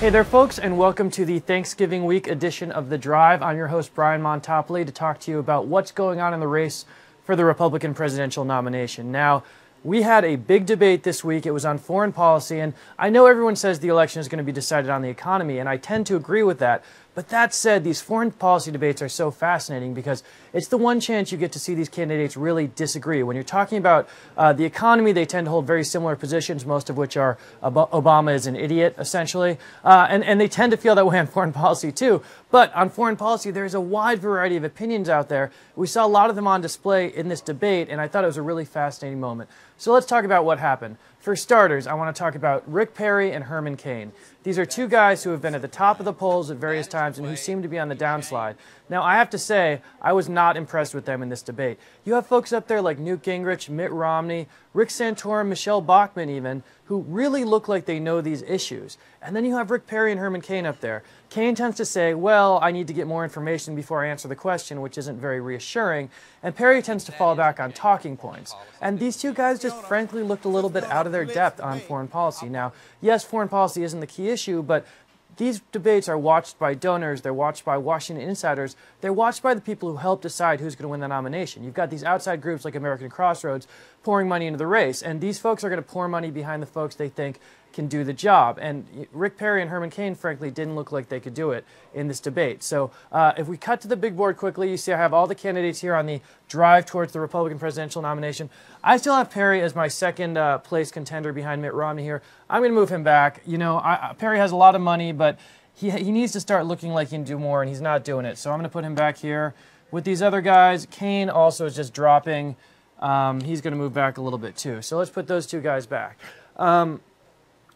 Hey there, folks, and welcome to the Thanksgiving week edition of The Drive. I'm your host, Brian Montopoli, to talk to you about what's going on in the race for the Republican presidential nomination. Now, we had a big debate this week. It was on foreign policy, and I know everyone says the election is going to be decided on the economy, and I tend to agree with that. But that said, these foreign policy debates are so fascinating because it's the one chance you get to see these candidates really disagree. When you're talking about the economy, they tend to hold very similar positions, most of which are Obama is an idiot, essentially. And they tend to feel that way on foreign policy, too. But on foreign policy, there's a wide variety of opinions out there. We saw a lot of them on display in this debate, and I thought it was a really fascinating moment. So let's talk about what happened. For starters, I want to talk about Rick Perry and Herman Cain. These are two guys who have been at the top of the polls at various times and who seem to be on the downslide. Now, I have to say, I was not impressed with them in this debate. You have folks up there like Newt Gingrich, Mitt Romney, Rick Santorum, Michelle Bachmann even, who really look like they know these issues. And then you have Rick Perry and Herman Cain up there. Cain tends to say, well, I need to get more information before I answer the question, which isn't very reassuring. And Perry tends to fall back on talking points. And these two guys just frankly looked a little bit out of their depth on foreign policy. Now, yes, foreign policy isn't the key issue, but these debates are watched by donors, they're watched by Washington insiders, they're watched by the people who help decide who's going to win the nomination. You've got these outside groups like American Crossroads pouring money into the race, and these folks are going to pour money behind the folks they think can do the job. And Rick Perry and Herman Cain, frankly, didn't look like they could do it in this debate. So if we cut to the big board quickly, you see I have all the candidates here on the drive towards the Republican presidential nomination. I still have Perry as my second place contender behind Mitt Romney here. I'm going to move him back. You know, Perry has a lot of money, but he needs to start looking like he can do more, and he's not doing it. So I'm going to put him back here. With these other guys, Cain also is just dropping. He's going to move back a little bit too. So let's put those two guys back.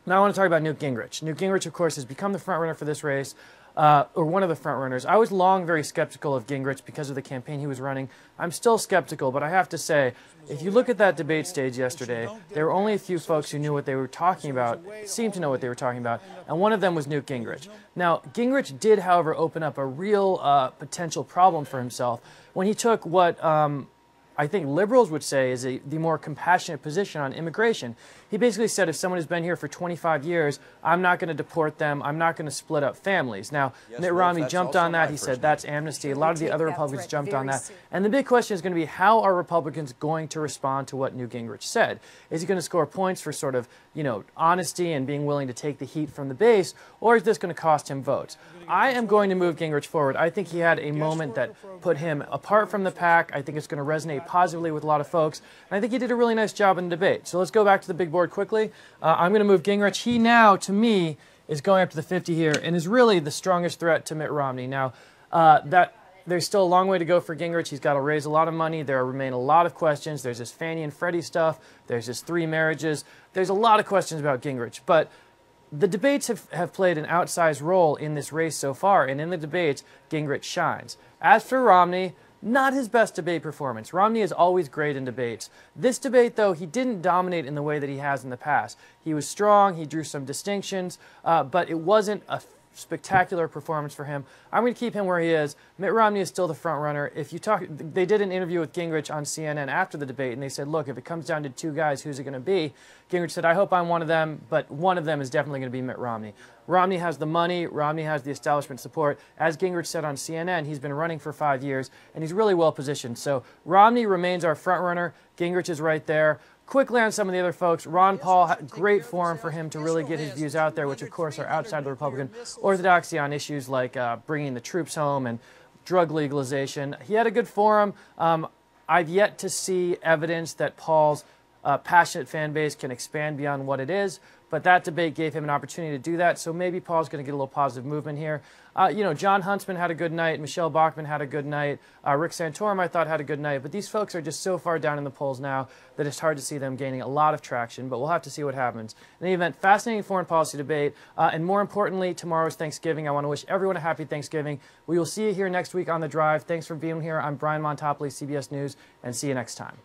Now I want to talk about Newt Gingrich. Newt Gingrich, of course, has become the frontrunner for this race, or one of the frontrunners. I was long very skeptical of Gingrich because of the campaign he was running. I'm still skeptical, but I have to say, if you look at that debate stage yesterday, there were only a few folks who knew what they were talking about, seemed to know what they were talking about, and one of them was Newt Gingrich. Now, Gingrich did, however, open up a real potential problem for himself when he took what I think liberals would say is the more compassionate position on immigration. He basically said if someone has been here for 25 years, I'm not going to deport them, I'm not going to split up families. Now, Mitt Romney jumped on that. He said that's amnesty. A lot of the other Republicans jumped on that. And the big question is going to be, how are Republicans going to respond to what Newt Gingrich said? Is he going to score points for sort of, you know, honesty and being willing to take the heat from the base, or is this going to cost him votes? I am going to move Gingrich forward. I think he had a moment that put him apart from the pack. I think it's going to resonate positively with a lot of folks. And I think he did a really nice job in the debate. So let's go back to the big board quickly. I'm going to move Gingrich. He now, to me, is going up to the 50 here and is really the strongest threat to Mitt Romney. Now, there's still a long way to go for Gingrich. He's got to raise a lot of money. There remain a lot of questions. There's this Fannie and Freddie stuff. There's this 3 marriages. There's a lot of questions about Gingrich. But the debates have played an outsized role in this race so far, and in the debates, Gingrich shines. As for Romney, not his best debate performance. Romney is always great in debates. This debate, though, he didn't dominate in the way that he has in the past. He was strong, he drew some distinctions, but it wasn't a spectacular performance for him. I'm going to keep him where he is. Mitt Romney is still the front runner. If you talk, they did an interview with Gingrich on CNN after the debate, and they said, look, if it comes down to 2 guys, who's it going to be? Gingrich said, I hope I'm one of them, but one of them is definitely going to be Mitt Romney. Romney has the money. Romney has the establishment support. As Gingrich said on CNN, he's been running for 5 years, and he's really well positioned. So Romney remains our front runner. Gingrich is right there. Quickly on some of the other folks, Ron Paul, great forum for him to really get his views out there, which of course are outside the Republican orthodoxy on issues like bringing the troops home and drug legalization. He had a good forum. I've yet to see evidence that Paul's passionate fan base can expand beyond what it is, but that debate gave him an opportunity to do that, so maybe Paul's going to get a little positive movement here. You know, John Huntsman had a good night. Michelle Bachmann had a good night. Rick Santorum, I thought, had a good night. But these folks are just so far down in the polls now that it's hard to see them gaining a lot of traction. But we'll have to see what happens. In the event, fascinating foreign policy debate. And more importantly, tomorrow is Thanksgiving. I want to wish everyone a happy Thanksgiving. We will see you here next week on The Drive. Thanks for being here. I'm Brian Montopoli, CBS News, and see you next time.